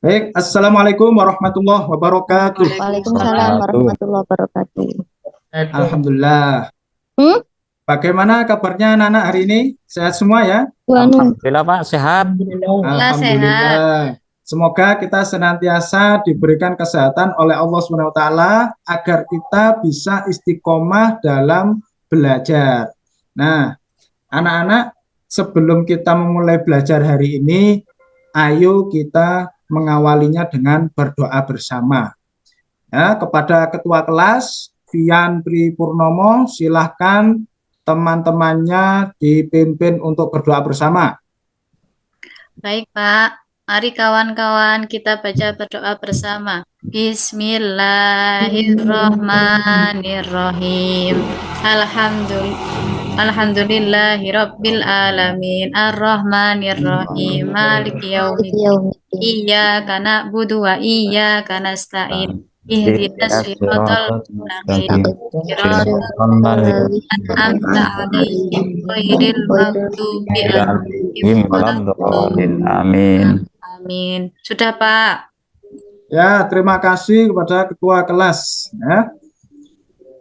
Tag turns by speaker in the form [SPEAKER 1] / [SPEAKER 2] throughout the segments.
[SPEAKER 1] Baik, Assalamualaikum warahmatullahi wabarakatuh.
[SPEAKER 2] Waalaikumsalam
[SPEAKER 3] Wabarakatuh.
[SPEAKER 2] warahmatullahi wabarakatuh.
[SPEAKER 1] Alhamdulillah.
[SPEAKER 2] Hmm?
[SPEAKER 1] Bagaimana kabarnya anak-anak hari ini? Sehat semua ya?
[SPEAKER 2] Wanu.
[SPEAKER 3] Alhamdulillah Pak, sehat.
[SPEAKER 4] Alhamdulillah sehat.
[SPEAKER 1] Alhamdulillah. Semoga kita senantiasa diberikan kesehatan oleh Allah Subhanahu wa taala agar kita bisa istiqomah dalam belajar. Nah, anak-anak, sebelum kita memulai belajar hari ini, ayo kita mengawalinya dengan berdoa bersama. Ya, kepada Ketua Kelas, Vian Tri Purnomo, silahkan teman-temannya dipimpin untuk berdoa bersama.
[SPEAKER 4] Baik, Pak. Mari kawan-kawan kita baca berdoa bersama. Bismillahirrahmanirrahim. Alhamdulillahirabbil alamin. Arrahmanirrahim. Maliki
[SPEAKER 2] Maliki
[SPEAKER 4] yaumiddin.
[SPEAKER 2] yaumiddin.
[SPEAKER 4] Iyyaka na'budu wa iyyaka nasta'in. Ihdinas siratal mustaqim. Siratal an'amta 'alaihim ghairil maghdubi 'alaihim waladdallin.
[SPEAKER 3] Amin.
[SPEAKER 4] Amin. Sudah, Pak.
[SPEAKER 1] Ya, terima kasih kepada Ketua Kelas. Ya.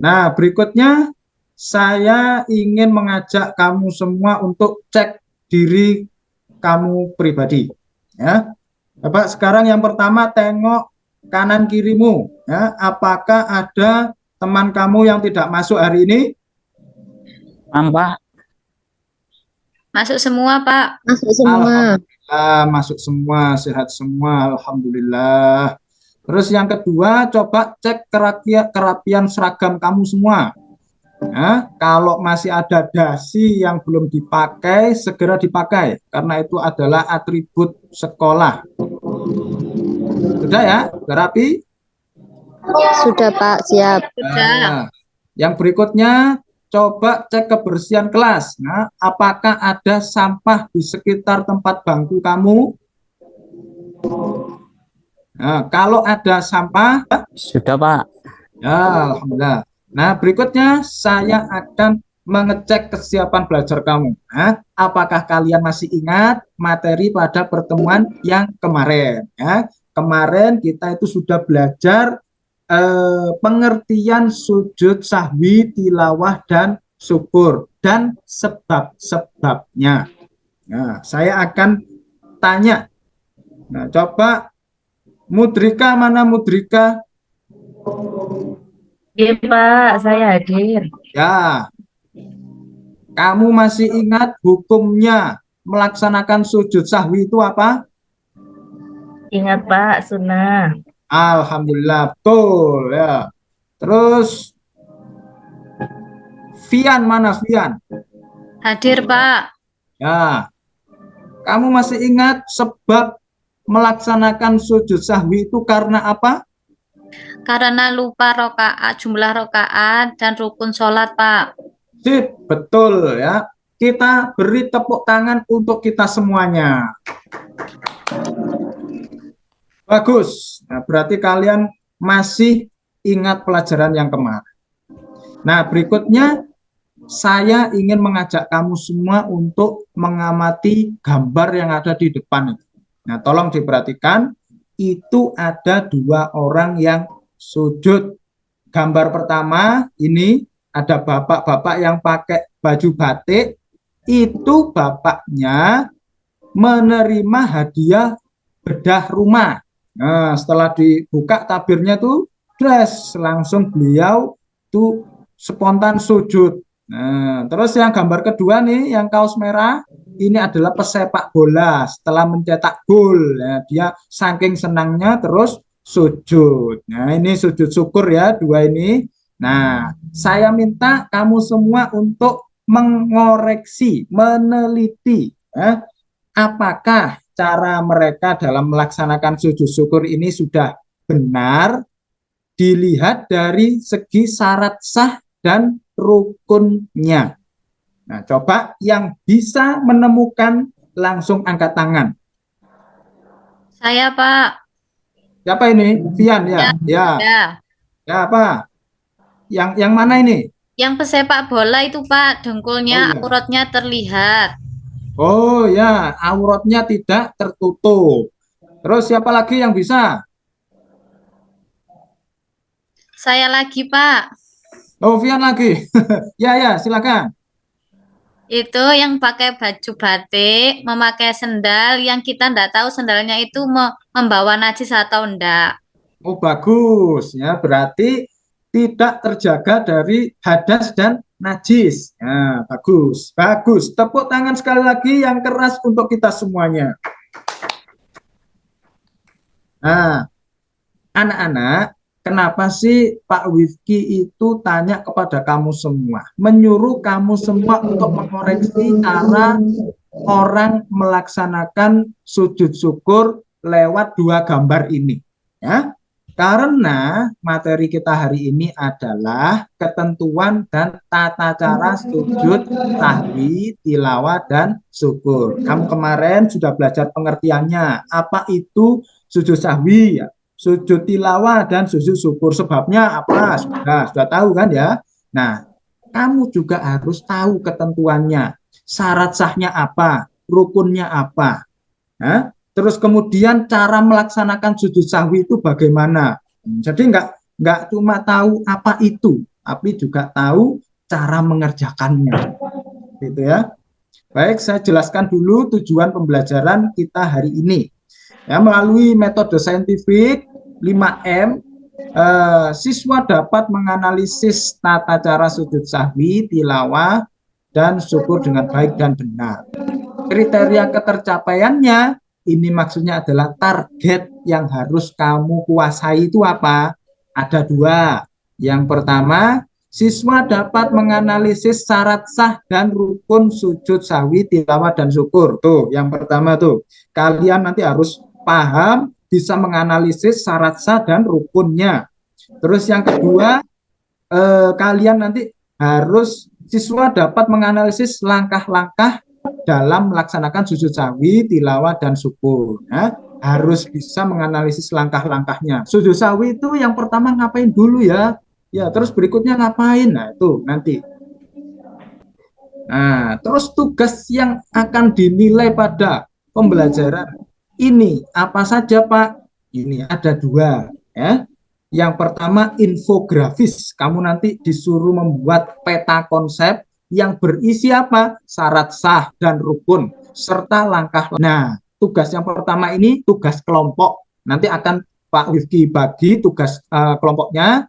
[SPEAKER 1] Nah, berikutnya saya ingin mengajak kamu semua untuk cek diri kamu pribadi. Ya, Bapak, sekarang yang pertama tengok kanan kirimu. Ya, apakah ada teman kamu yang tidak masuk hari ini?
[SPEAKER 3] Pak.
[SPEAKER 4] Masuk semua, Pak.
[SPEAKER 2] Masuk semua.
[SPEAKER 1] Alhamdulillah, masuk semua, sehat semua, alhamdulillah. Terus yang kedua, coba cek kerapian seragam kamu semua. Nah, kalau masih ada dasi yang belum dipakai, segera dipakai, karena itu adalah atribut sekolah. Sudah ya, sudah rapi?
[SPEAKER 2] Sudah, Pak, siap.
[SPEAKER 4] Sudah.
[SPEAKER 1] Nah, yang berikutnya, coba cek kebersihan kelas. Nah, apakah ada sampah di sekitar tempat bangku kamu? Nah, kalau ada sampah,
[SPEAKER 3] Sudah Pak.
[SPEAKER 1] ya, alhamdulillah. Nah, berikutnya saya akan mengecek kesiapan belajar kamu. Nah, apakah kalian masih ingat materi pada pertemuan yang kemarin? Ya, kemarin kita itu sudah belajar pengertian sujud sahwi, tilawah, dan syukur, dan sebab-sebabnya. Nah, saya akan tanya. Nah, coba Mudrika, mana Mudrika?
[SPEAKER 5] Iya Pak, saya hadir.
[SPEAKER 1] Ya, kamu masih ingat hukumnya melaksanakan sujud sahwi itu apa?
[SPEAKER 5] Ingat Pak, sunnah.
[SPEAKER 1] Alhamdulillah, betul ya. Terus Vian, mana Vian?
[SPEAKER 4] Hadir, Pak.
[SPEAKER 1] Ya, kamu masih ingat sebab melaksanakan sujud sahwi itu karena apa?
[SPEAKER 4] Karena lupa jumlah rokaat dan rukun sholat, Pak.
[SPEAKER 1] Sip, betul ya. Kita beri tepuk tangan untuk kita semuanya. Bagus. Nah, berarti kalian masih ingat pelajaran yang kemarin. Nah, berikutnya saya ingin mengajak kamu semua untuk mengamati gambar yang ada di depan. Nah, tolong diperhatikan, itu ada dua orang yang sujud. Gambar pertama ini ada bapak-bapak yang pakai baju batik, itu bapaknya menerima hadiah bedah rumah. Nah, setelah dibuka tabirnya tuh, dress, langsung beliau tuh spontan sujud. Nah, terus yang gambar kedua nih, yang kaos merah, ini adalah pesepak bola. Setelah mencetak gol, ya, dia saking senangnya terus sujud. Nah, ini sujud syukur ya, dua ini. Nah, saya minta kamu semua untuk mengoreksi, meneliti, ya, apakah cara mereka dalam melaksanakan sujud syukur ini sudah benar dilihat dari segi syarat sah dan rukunnya. Nah, coba yang bisa menemukan langsung angkat tangan.
[SPEAKER 4] Saya, Pak.
[SPEAKER 1] Siapa ini? Vian ya? Ya.
[SPEAKER 4] Ya.
[SPEAKER 1] Ya, apa? Yang mana ini?
[SPEAKER 4] Yang pesepak bola itu, Pak, dengkulnya,
[SPEAKER 1] Oh, ya.
[SPEAKER 4] auratnya terlihat.
[SPEAKER 1] Oh ya, auratnya tidak tertutup. Terus siapa lagi yang bisa?
[SPEAKER 4] Saya lagi, Pak.
[SPEAKER 1] Oh, Vian lagi. Ya, ya, silakan.
[SPEAKER 4] Itu yang pakai baju batik, memakai sendal, yang kita ndak tahu sendalnya itu membawa najis atau enggak.
[SPEAKER 1] Oh, bagus ya. Berarti tidak terjaga dari hadas dan najis. Nah, bagus. Bagus. Tepuk tangan sekali lagi yang keras untuk kita semuanya. Nah, anak-anak, kenapa sih Pak Wifki itu tanya kepada kamu semua? Menyuruh kamu semua untuk mengoreksi cara orang melaksanakan sujud syukur lewat dua gambar ini. Ya, karena materi kita hari ini adalah ketentuan dan tata cara sujud sahwi, tilawah, dan syukur. Kamu kemarin sudah belajar pengertiannya. Apa itu sujud sahwi? Ya, sujud tilawah dan sujud syukur. Sebabnya apa? Sudah tahu kan ya? Nah, kamu juga harus tahu ketentuannya. Syarat sahnya apa? Rukunnya apa? Nah, terus kemudian cara melaksanakan sujud sahwi itu bagaimana? Jadi nggak cuma tahu apa itu, tapi juga tahu cara mengerjakannya, gitu ya. Baik, saya jelaskan dulu tujuan pembelajaran kita hari ini. Ya, melalui metode saintifik 5M, siswa dapat menganalisis tata cara sujud sahwi, tilawah, dan syukur dengan baik dan benar. Kriteria ketercapaiannya, ini maksudnya adalah target yang harus kamu kuasai itu apa? Ada dua. Yang pertama, siswa dapat menganalisis syarat sah dan rukun sujud sahwi, tilawah, dan syukur. Tuh, yang pertama tuh. Kalian nanti harus paham, bisa menganalisis syarat sah dan rukunnya. Terus yang kedua, kalian nanti harus siswa dapat menganalisis langkah-langkah dalam melaksanakan sujud sahwi, tilawah, dan syukur. Ya, harus bisa menganalisis langkah-langkahnya. Sujud sahwi itu yang pertama ngapain dulu ya? Ya, terus berikutnya ngapain? Nah, itu nanti. Nah, terus tugas yang akan dinilai pada pembelajaran ini apa saja, Pak? Ini ada dua, ya. Yang pertama infografis. Kamu nanti disuruh membuat peta konsep yang berisi apa? Syarat sah dan rukun serta langkah. Nah, tugas yang pertama ini tugas kelompok. Nanti akan Pak Wifki bagi tugas kelompoknya.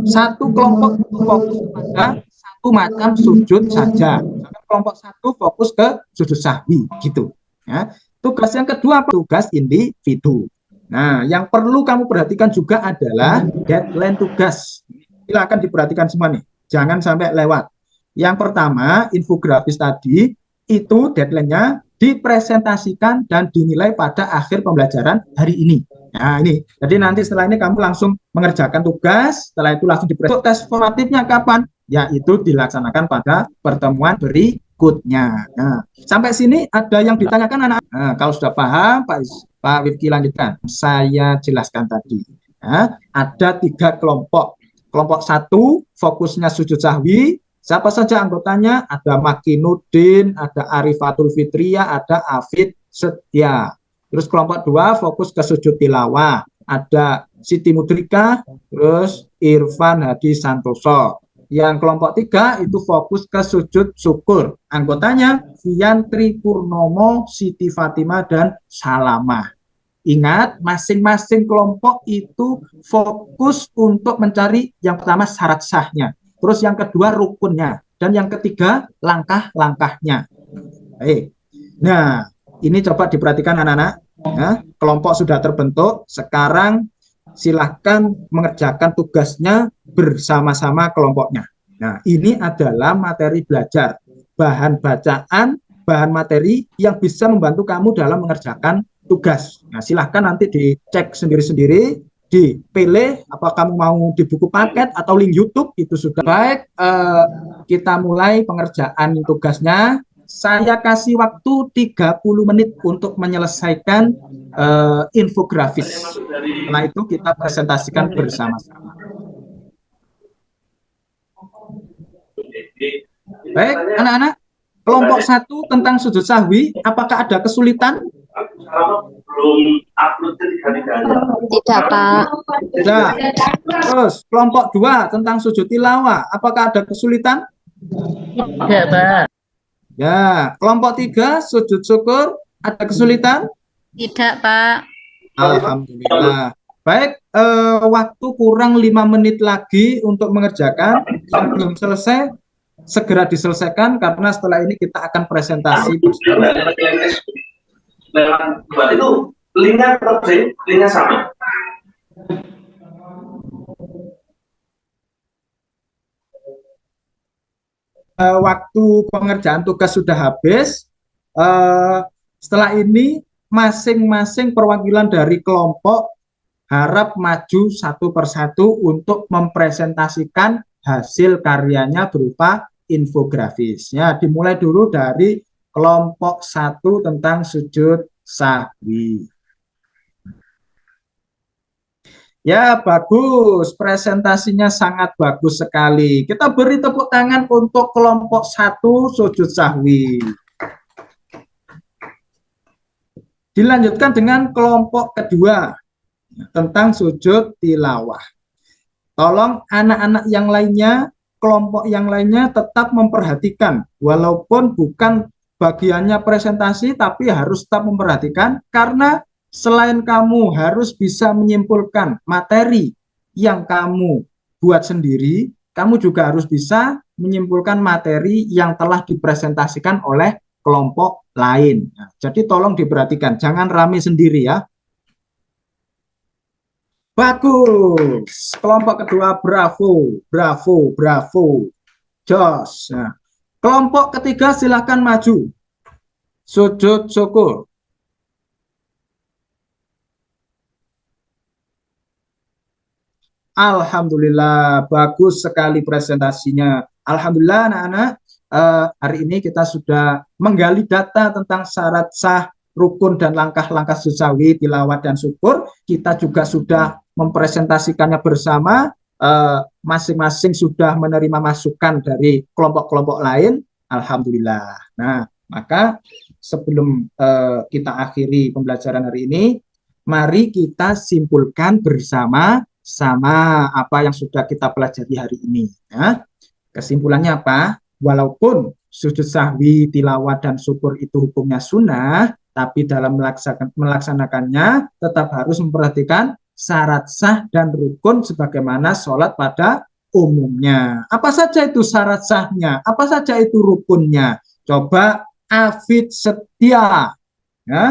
[SPEAKER 1] Satu kelompok fokus pada satu macam sujud saja. Kelompok satu fokus ke sujud sahwi gitu. Ya. Tugas yang kedua tugas individu. Nah, yang perlu kamu perhatikan juga adalah deadline tugas. Silakan diperhatikan semua nih, jangan sampai lewat. Yang pertama, infografis tadi itu deadline-nya dipresentasikan dan dinilai pada akhir pembelajaran hari ini. Nah, ini. Jadi nanti setelah ini kamu langsung mengerjakan tugas, setelah itu langsung dipresentasikan. Tes formatifnya kapan? Yaitu dilaksanakan pada pertemuan berikutnya. Nah, sampai sini ada yang ditanyakan anak? Nah, kalau sudah paham, Pak Wifki lanjutkan. Saya jelaskan tadi. Nah, ada 3 kelompok. Kelompok 1 fokusnya sujud sahwi. Siapa saja anggotanya? Ada Makinuddin, ada Arifatul Fitria, ada Afid Setia. Terus kelompok 2 fokus ke sujud tilawah. Ada Siti Mudrika, terus Irfan Hadi Santoso. Yang kelompok 3 itu fokus ke sujud syukur. Anggotanya Viantri Purnomo, Siti Fatimah, dan Salamah. Ingat, masing-masing kelompok itu fokus untuk mencari yang pertama syarat sahnya. Terus yang kedua rukunnya. Dan yang ketiga langkah-langkahnya. Baik. Nah, ini coba diperhatikan anak-anak. Ya, kelompok sudah terbentuk. Sekarang silahkan mengerjakan tugasnya bersama-sama kelompoknya. Nah, ini adalah materi belajar. Bahan bacaan, bahan materi yang bisa membantu kamu dalam mengerjakan tugas. Nah, silahkan nanti dicek sendiri-sendiri, dipilih apa kamu mau di buku paket atau link YouTube, itu sudah baik. Kita mulai pengerjaan tugasnya. Saya kasih waktu 30 menit untuk menyelesaikan infografis. Setelah itu kita presentasikan bersama-sama. Baik, anak-anak, kelompok 1 tentang sujud sahwi, apakah ada kesulitan?
[SPEAKER 2] Tidak, Pak.
[SPEAKER 1] Tidak. Terus kelompok 2 tentang sujud tilawah. Apakah ada kesulitan?
[SPEAKER 5] Tidak, Pak.
[SPEAKER 1] Ya. Kelompok 3 sujud syukur. Ada kesulitan?
[SPEAKER 4] Tidak, Pak.
[SPEAKER 1] Alhamdulillah. Baik, waktu kurang 5 menit lagi untuk mengerjakan. Yang belum selesai, segera diselesaikan karena setelah ini kita akan presentasi.
[SPEAKER 6] Itu linknya sama.
[SPEAKER 1] Waktu pengerjaan tugas sudah habis. Setelah ini masing-masing perwakilan dari kelompok harap maju satu persatu untuk mempresentasikan hasil karyanya berupa infografis. Ya, dimulai dulu dari kelompok 1 tentang sujud sahwi. Ya, bagus. Presentasinya sangat bagus sekali. Kita beri tepuk tangan untuk kelompok 1 sujud sahwi. Dilanjutkan dengan kelompok kedua tentang sujud tilawah. Tolong anak-anak yang lainnya, kelompok yang lainnya tetap memperhatikan, walaupun bukan bagiannya presentasi, tapi harus tetap memperhatikan, karena selain kamu harus bisa menyimpulkan materi yang kamu buat sendiri, kamu juga harus bisa menyimpulkan materi yang telah dipresentasikan oleh kelompok lain. Nah, jadi tolong diperhatikan, jangan rame sendiri ya. Bagus. Kelompok kedua, bravo, bravo, bravo. Jos. Nah, kelompok ketiga silakan maju. Sujud syukur. Alhamdulillah, bagus sekali presentasinya. Alhamdulillah anak-anak, hari ini kita sudah menggali data tentang syarat sah, rukun dan langkah-langkah sujud sahwi, tilawah dan syukur. Kita juga sudah mempresentasikannya bersama, masing-masing sudah menerima masukan dari kelompok-kelompok lain. Alhamdulillah. Nah, maka sebelum kita akhiri pembelajaran hari ini, mari kita simpulkan bersama apa yang sudah kita pelajari hari ini. Ya. Kesimpulannya apa? Walaupun sujud sahwi, tilawah dan syukur itu hukumnya sunnah, tapi dalam melaksanakannya tetap harus memperhatikan syarat sah dan rukun sebagaimana sholat pada umumnya. Apa saja itu syarat sahnya? Apa saja itu rukunnya? Coba Afid Setia, ya.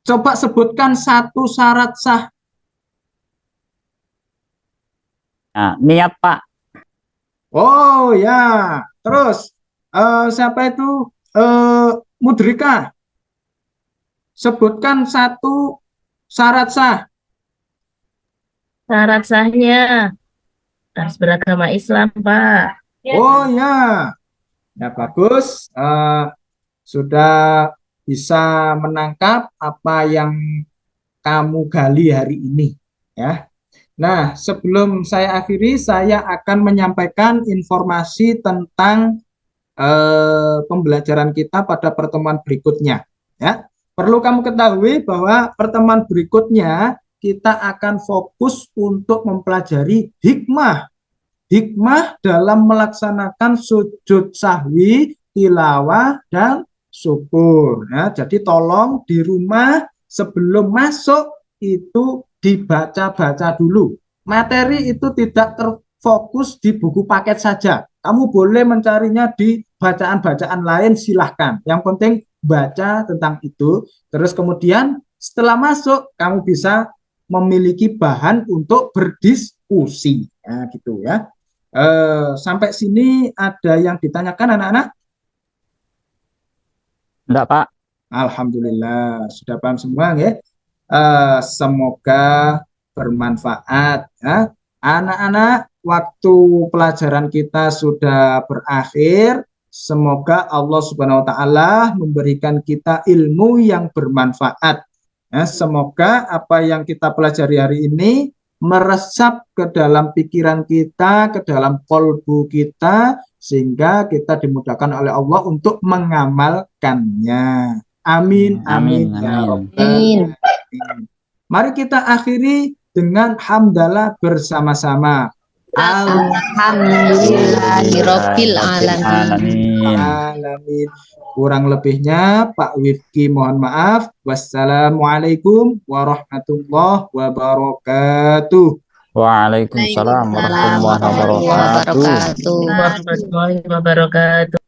[SPEAKER 1] Coba sebutkan satu syarat sah.
[SPEAKER 3] Nah, niat Pak.
[SPEAKER 1] Oh ya, terus siapa itu? Mudrika. Sebutkan satu syarat sah.
[SPEAKER 5] Syarat sahnya harus beragama Islam, Pak.
[SPEAKER 1] Oh ya, ya bagus. Sudah bisa menangkap apa yang kamu gali hari ini, ya. Nah, sebelum saya akhiri, saya akan menyampaikan informasi tentang pembelajaran kita pada pertemuan berikutnya. Ya, perlu kamu ketahui bahwa pertemuan berikutnya kita akan fokus untuk mempelajari hikmah dalam melaksanakan sujud sahwi, tilawah, dan syukur. Ya, jadi tolong di rumah sebelum masuk itu dibaca-baca dulu. Materi itu tidak terfokus di buku paket saja. Kamu boleh mencarinya di bacaan-bacaan lain, silahkan. Yang penting baca tentang itu. Terus kemudian setelah masuk, kamu bisa memiliki bahan untuk berdiskusi. Nah, gitu ya. Sampai sini ada yang ditanyakan anak-anak?
[SPEAKER 3] Enggak, Pak.
[SPEAKER 1] Alhamdulillah, sudah paham semua ya. Semoga bermanfaat ya. Anak-anak, waktu pelajaran kita sudah berakhir. Semoga Allah Subhanahu wa taala memberikan kita ilmu yang bermanfaat. Ya, semoga apa yang kita pelajari hari ini meresap ke dalam pikiran kita, ke dalam kolbu kita, sehingga kita dimudahkan oleh Allah untuk mengamalkannya. Amin, amin,
[SPEAKER 3] Amin,
[SPEAKER 1] ya
[SPEAKER 3] amin.
[SPEAKER 1] Rabbal
[SPEAKER 2] Amin.
[SPEAKER 1] alamin. Mari kita akhiri dengan hamdalah bersama-sama.
[SPEAKER 2] Alhamdulillahirabbil alamin.
[SPEAKER 1] Alamin. Kurang lebihnya Pak Wifki mohon maaf. Wassalamualaikum warahmatullahi wabarakatuh.
[SPEAKER 3] Waalaikumsalam warahmatullahi
[SPEAKER 2] Warahmatullahi
[SPEAKER 3] wabarakatuh.
[SPEAKER 2] wabarakatuh.
[SPEAKER 5] Warahmatullahi wabarakatuh.